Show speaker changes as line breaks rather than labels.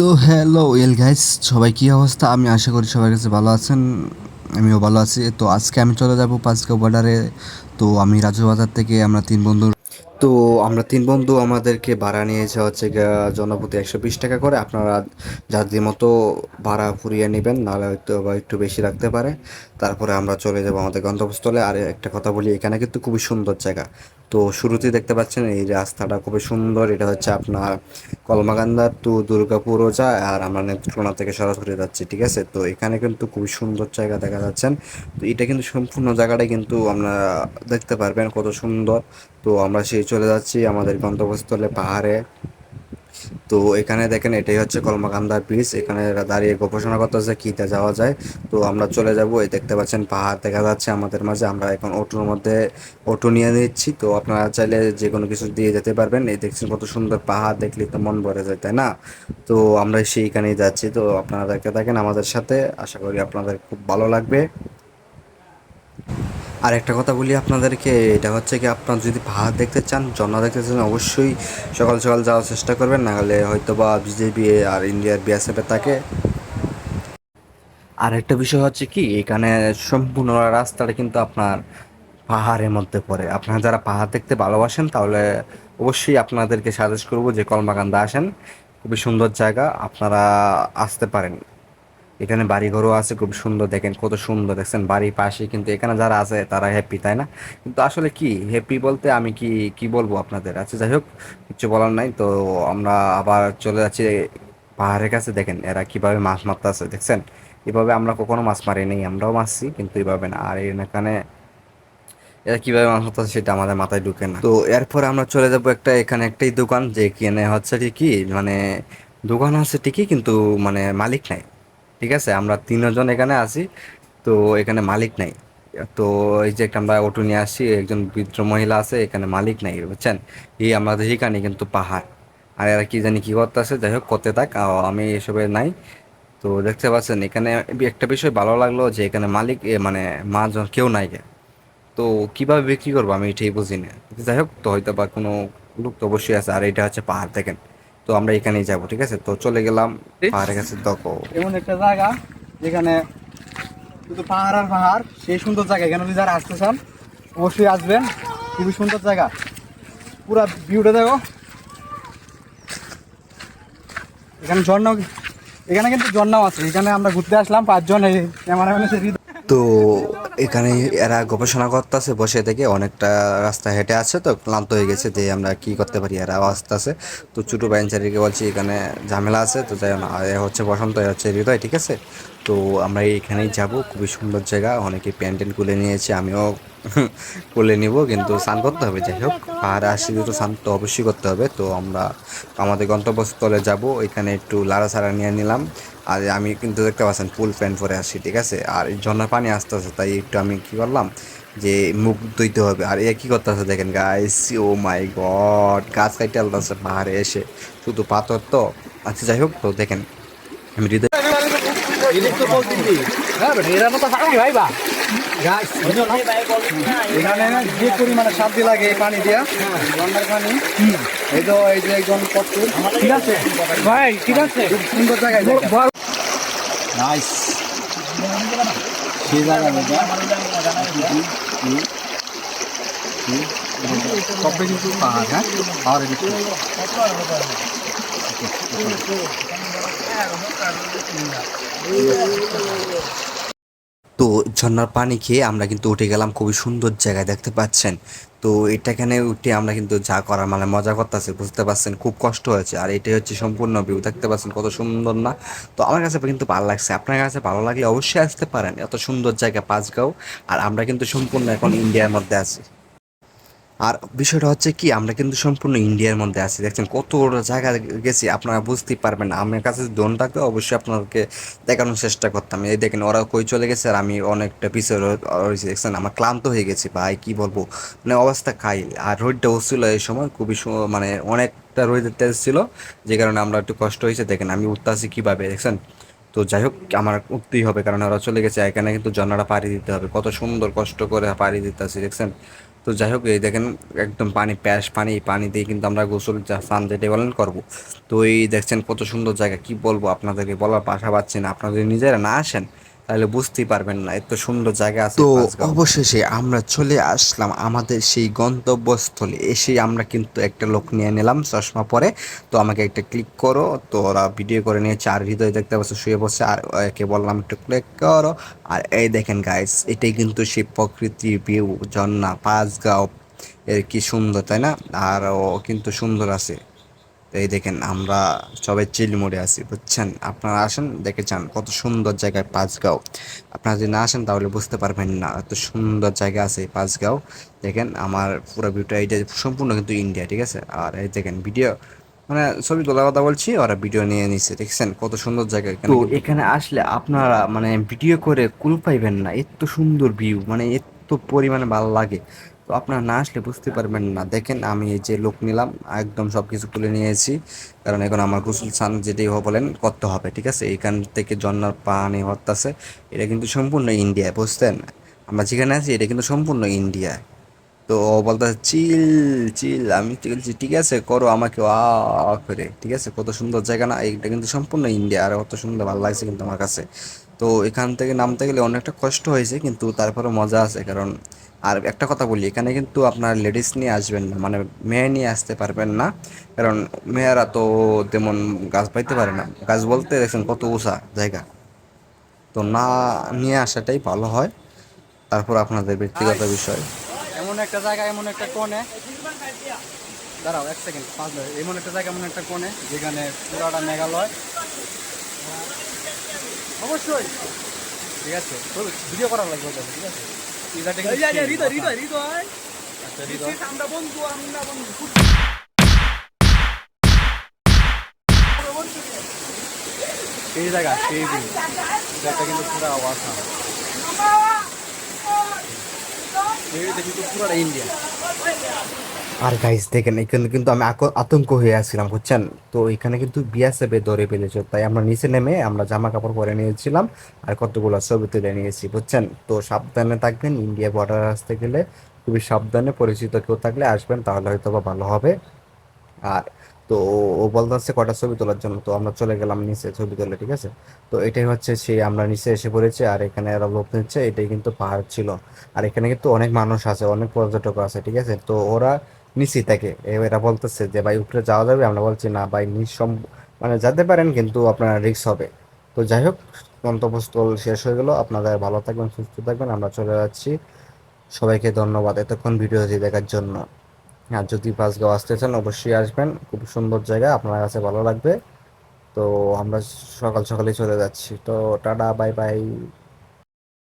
তো hello well guys, সবাই কী অবস্থা? আমি আশা করি সবার কাছে ভালো আছেন। আমিও ভালো আছি। তো আজকে আমি চলে যাব পাঁচগাঁও বর্ডারে। তো আমি রাজু বাজার থেকে আমরা তিন বন্ধু আমাদেরকে ভাড়া নিয়েছে হচ্ছে গিয়া জনপ্রতি 120 টাকা করে। আপনারা যাদের মতো ভাড়া ফুরিয়ে নেবেন, নাহলে হয়তো বা একটু বেশি রাখতে পারে। তারপরে আমরা চলে যাব আমাদের গন্তব্যস্থলে। আর একটা কথা বলি, এখানে কিন্তু খুবই সুন্দর জায়গা। তো শুরুতেই দেখতে পাচ্ছেন এই রাস্তাটা খুবই সুন্দর। এটা হচ্ছে আপনার কলমাকান্দা টু দুর্গাপুর যায়, আর আমরা নেত্রকোনা থেকে সরাসরি যাচ্ছি, ঠিক আছে? তো এখানে কিন্তু খুবই সুন্দর জায়গা দেখা যাচ্ছেন। তো এটা কিন্তু সম্পূর্ণ জায়গাটাই কিন্তু আপনারা দেখতে পারবেন কত সুন্দর। তো আমরা সেই চলে যাচ্ছি আমাদের গন্তব্যস্থলে পাহাড়ে। তো এখানে দেখেন, এটাই হচ্ছে কলমাকান্দা ব্রিজ। এখানে দাঁড়িয়ে গবেষণা করতেছে কিতে যাওয়া যায়। তো আমরা চলে যাব। এই দেখতে পাচ্ছেন পাহাড় দেখা যাচ্ছে আমাদের মাঝে। আমরা এখন অটোর মধ্যে অটো নিয়ে নিচ্ছি। তো আপনারা চাইলে যে কোনো কিছু দিয়ে যেতে পারবেন। এই দেখছেন কত সুন্দর পাহাড়, দেখলে তো মন ভরে যায়, তাই না? তো আমরা সেইখানেই যাচ্ছি। তো আপনারা দেখতে থাকেন আমাদের সাথে, আশা করি আপনাদের খুব ভালো লাগবে। আর একটা কথা বলি আপনাদেরকে, এটা হচ্ছে কি, আপনার যদি পাহাড় দেখতে চান, ঝর্ণা দেখতে চান, অবশ্যই সকাল সকাল যাওয়ার চেষ্টা করবেন, না হলে হয়তো বা বিজেপি আর ইন্ডিয়ার বিএসএফে থাকে। আর একটা বিষয় হচ্ছে কি, এখানে সম্পূর্ণ রাস্তাটা কিন্তু আপনার পাহাড়ের মধ্যে পড়ে। আপনারা যারা পাহাড় দেখতে ভালোবাসেন, তাহলে অবশ্যই আপনাদেরকে সাজেস্ট করবো যে কলমাকান্দা আসেন। খুবই সুন্দর জায়গা, আপনারা আসতে পারেন। এখানে বাড়িঘরও আছে খুব সুন্দর, দেখেন কত সুন্দর, দেখছেন বাড়ির পাশে। কিন্তু এখানে যারা আছে তারা হ্যাপি, তাই না? কিন্তু আসলে কি হ্যাপি বলতে আমি কি কি বলবো আপনাদের? আচ্ছা, যাই হোক, কিছু বলার নাই। তো আমরা আবার চলে যাচ্ছি পাহাড়ের কাছে। দেখেন এরা কিভাবে মাছ মারতেছে, দেখছেন? এভাবে আমরা কখনো মাছ মারি নাই, আমরাও মারছি কিন্তু এভাবে না। আর এখানে এরা কিভাবে মাছ মারতেছে সেটা আমাদের মাথায় ঢুকে না। তো এরপর আমরা চলে যাবো এখানে একটাই দোকান, যে কিনে হচ্ছে কি মানে দোকান আছে ঠিকই, কিন্তু মানে মালিক নাই। ঠিক আছে, আমরা তিনজন এখানে আছি। তো এখানে মালিক নাই। তো এই যে একটা আমরা অটো নিয়ে আসছি, একজন বৃদ্ধ মহিলা আছে, এখানে মালিক নাই, বুঝছেন? এই আমাদের এখানে কিন্তু পাহাড়। আর এরা কি জানি কি করতেছে, যাই হোক করতে থাক, আমি এসবে নাই। তো দেখতে পাচ্ছেন এখানে একটা বিষয় ভালো লাগলো, যে এখানে মালিক মানে মাজন কেউ নাই গে। তো কিভাবে বিক্রি করবো আমি এটাই বুঝি না। যাই হোক, তো হয়তো বা কোনো লোক তো অবশ্যই আছে। আর এটা হচ্ছে পাহাড়, দেখেন। তো আমরা এখানেই যাবো, ঠিক আছে? তো চলে গেলাম পাহাড়ের কাছে। দেখো,
এমন একটা জায়গা যেখানে শুধু পাহাড় আর পাহাড়, সেই সুন্দর জায়গা। এখানে যদি যারা আসতে চান অবশ্যই আসবেন। খুবই সুন্দর জায়গা, পুরা ভিউটা দেখো। এখানে ঝর্ণা, এখানে কিন্তু ঝর্ণাও আছে। এখানে আমরা ঘুরতে আসলাম 5 জন। এই ক্যামেরাম্যান আছে হৃদয়।
তো এখানে এরা গবেষণা করতেছে বসে থেকে, অনেকটা রাস্তা হেঁটে আছে, তো ক্লান্ত হয়ে গেছে যে আমরা কি করতে পারি। এরা আসতেছে। তো ছোটো বাইনচারিকে বলছি এখানে ঝামেলা আছে, তো যাই না। এ হচ্ছে বসন্ত, এ হচ্ছে হৃদয়, ঠিক আছে? তো আমরা এইখানেই যাব। খুবই সুন্দর জায়গা, অনেকে প্যান্ডেল খুলে নিয়েছে, আমিও খুলে নিব, কিন্তু স্নান করতে হবে। যাই হোক, পাহাড়ে আসছি তো স্নান তো অবশ্যই করতে হবে। তো আমরা আমাদের গন্তব্যস্থলে যাব, এখানে একটু লাড়াছাড়া নিয়ে নিলাম। আর আমি কিন্তু দেখতে পাচ্ছেন ফুল প্যান্ট পরে আসছি, ঠিক আছে? আর এই ঝর্ণার পানি আসতেছে, তাই একটু আমি কি করলাম, যে মুখ ধুইতে হবে। আর এ কি করতেছে দেখেন গাইস, ও মাই গড, গাছ কাইটে আলতেছে পাহাড়ে এসে, শুধু পাথর তো। আচ্ছা, যাই হোক, তো দেখেন আমি হৃদয়।
এখানে যে পরিমাণে শান্তি লাগে এই পানি দিয়া, ঝর্ণার পানি। এই তো এই যে একজন কচ্ছপ, ঠিক আছে ভাই, ঠিক আছে, খুব সুন্দর জায়গায় নাইস। সেই জায়গা সবটা কিন্তু পাহাড়, হ্যাঁ, পাহাড়ের ভিতরে।
তো ঝর্ণার পানি খেয়ে আমরা কিন্তু উঠে গেলাম খুবই সুন্দর জায়গায়, দেখতে পাচ্ছেন? তো এখানে উঠে আমরা কিন্তু যা করার মানে মজা করতেছি, বুঝতে পারছেন? খুব কষ্ট হয়েছে। আর এটাই হচ্ছে সম্পূর্ণ ভিউ, দেখতে পাচ্ছেন কত সুন্দর না? তো আমার কাছে কিন্তু ভালো লাগছে। আপনার কাছে ভালো লাগলে অবশ্যই আসতে পারেন, এত সুন্দর জায়গা পাঁচগাঁও। আর আমরা কিন্তু সম্পূর্ণ এখন ইন্ডিয়ার মধ্যে আছি। আর বিষয়টা হচ্ছে কি, আমরা কিন্তু সম্পূর্ণ ইন্ডিয়ার মধ্যে আছি, দেখছেন কত জায়গা গেছি, আপনারা বুঝতেই পারবেন না। আমার কাছে যদি দোন থাকতো অবশ্যই আপনাদেরকে দেখানোর চেষ্টা করতাম। এই দেখেন ওরা কই চলে গেছে, আর আমি অনেকটা পিছিয়ে রয়েছি, দেখছেন? আমার ক্লান্ত হয়ে গেছি ভাই, কি বলবো, মানে অবস্থা খাই। আর রোদটা হচ্ছিল এই সময়, খুবই মানে অনেকটা রোদের তেজ ছিল, যে কারণে আমরা একটু কষ্ট হয়েছে। দেখেন আমি উঠতে আসি কীভাবে, দেখছেন? তো যাই হোক, আমার উঠতেই হবে, কারণ ওরা চলে গেছে। এখানে কিন্তু ঝর্ণাটা পাড়ি দিতে হবে, কত সুন্দর কষ্ট করে পাড়ি দিতে আসি, দেখছেন? তো যাই হোক এই দেখেন একদম পানি প্যাশ পানি, পানি দিয়ে কিন্তু আমরা গোসল স্নান যেটাই বলেন করবো। তো এই দেখছেন কত সুন্দর জায়গা, কি বলবো আপনাদেরকে, বলার ভাষা পাচ্ছি না। আপনারা যদি নিজেরা না আসেন তাহলে বুঝতেই পারবেন না এত সুন্দর জায়গা আছে
তো
পাঁচগাঁও।
অবশেষে আমরা চলে আসলাম আমাদের সেই গন্তব্যস্থলে। এসে আমরা কিন্তু একটা লোক নিয়ে নিলাম চশমা পরে। তো আমাকে একটা ক্লিক করো, তো ওরা ভিডিও করে নিয়েছে। আর হৃদয় দেখতে পাচ্ছে শুয়ে বসে, আর একে বললাম একটু ক্লিক করো। আর এই দেখেন গাইস, এটাই কিন্তু সেই প্রকৃতির ভিউ, ঝর্ণা পাঁচগাঁও। এর কি সুন্দর তাই না? আর ও কিন্তু সুন্দর আছে। তো এই দেখেন আমরা সবাই চিল মোডে আছি, বুঝছেন? আপনারা আসেন দেখে যান কত সুন্দর জায়গায় পাঁচগাঁও। আপনারা যদি না আসেন তাহলে বুঝতে পারবেন না এত সুন্দর জায়গা আছে এই পাঁচগাঁও। দেখেন আমার পুরো ভিউটা, এইটা সম্পূর্ণ কিন্তু ইন্ডিয়া, ঠিক আছে? আর এই দেখেন ভিডিও, মানে ছবি তোলার কথা বলছি, ওরা ভিডিও নিয়ে নিচ্ছে, দেখছেন কত সুন্দর জায়গা এখানে
তো
কিন্তু।
এখানে আসলে আপনারা মানে ভিডিও করে কুল পাইবেন না, এত সুন্দর ভিউ, মানে এত পরিমাণে ভালো লাগে। তো আপনারা না আসলে বুঝতে পারবেন না। দেখেন আমি এই যে লোক নিলাম, একদম সব কিছু তুলে নিয়েছি, কারণ এখন আমার গোসল স্নান যেটাই বলেন করতে হবে, ঠিক আছে? এখান থেকে ঝর্ণার পানি হতাছে, এটা কিন্তু সম্পূর্ণ ইন্ডিয়ায়, বুঝতেন? আমরা যেখানে আছি এটা কিন্তু সম্পূর্ণ ইন্ডিয়ায়। তো ও বলতে চিল চিল, আমি ঠিক বলছি ঠিক আছে করো আমাকে করে, ঠিক আছে? কত সুন্দর জায়গা না, এইটা কিন্তু সম্পূর্ণ ইন্ডিয়া, আর কত সুন্দর ভালো লাগছে কিন্তু আমার কাছে। তো এখান থেকে নামতে গেলে অনেকটা কষ্ট হয়েছে, কিন্তু তারপরে মজা আছে। কারণ আর একটা কথা বলি, এখানে কিন্তু আপনার লেডিস নিয়ে আসবেন না, মানে মেয়ে নিয়ে আসতে পারবেন না। কারণ মেয়েরা তো তেমন গাছ পাইতে পারে না, গাছ বলতে দেখছেন কত উঁচা জায়গা। তো না নিয়ে আসাটাই ভালো হয়, তারপর আপনাদের ব্যক্তিগত বিষয়।
এমন একটা জায়গা, এমন একটা কোণে, দাঁড়াও এক সেকেন্ড, 5 মিনিট। এমন একটা জায়গা, এমন একটা কোণে যেখানে পুরাটা মেঘালয়। অবশ্যই ঠিক আছে, ভিডিও করা লাগবে ওটা, ঠিক আছে? আচ্ছা, হৃদয়। সেই জায়গা, সেই দিন জায়গাটা কিন্তু পুরা অসাম। এটা কিন্তু পুরাটা ইন্ডিয়া।
আর গাইস দেখেন এখানে কিন্তু আমি আতঙ্ক হয়ে আছিলাম, বুঝছেন? তো এখানে কিন্তু বিএসএফ ধরে ফেলেছে, তাই আমরা নিচে নেমে আমরা জামা কাপড় পরে নিয়েছিলাম, আর কতগুলো ছবি তুলে নিয়েছি, বুঝছেন? তো সাবধানে থাকবেন, ইন্ডিয়া বর্ডার আসতে গেলে খুবই সাবধানে, পরিচিত কেউ থাকলে আসবেন, তাহলে হয়তো বা ভালো হবে। আর তো ও বলতেছে কটা ছবি তোলার জন্য, তো আমরা চলে গেলাম নিচে ছবি তুলে, ঠিক আছে? তো এটাই হচ্ছে সেই আমরা নিচে এসে পড়েছি, আর এখানে এরা লোক নিচ্ছে, এটাই কিন্তু পাহাড় ছিল। আর এখানে কিন্তু অনেক মানুষ আছে, অনেক পর্যটক আছে, ঠিক আছে? তো ওরা নিচেই থাকে, এরা বলতেছে যে ভাই উপরে যাওয়া যাবে, আমরা বলছি না ভাই মানে যেতে পারেন কিন্তু আপনার রিস্ক হবে। তো যাই হোক, গন্তব্যস্থল শেষ হয়ে গেল, আপনাদের ভালো থাকবেন, সুস্থ থাকবেন, আমরা চলে যাচ্ছি। সবাইকে ধন্যবাদ এতক্ষণ ভিডিওটি দেখার জন্য। আর যদি পাঁচগাঁও আসতে চান অবশ্যই আসবেন, খুব সুন্দর জায়গা, আপনার কাছে ভালো লাগবে। তো আমরা সকাল সকালে চলে যাচ্ছি, তো টাটা বাই বাই।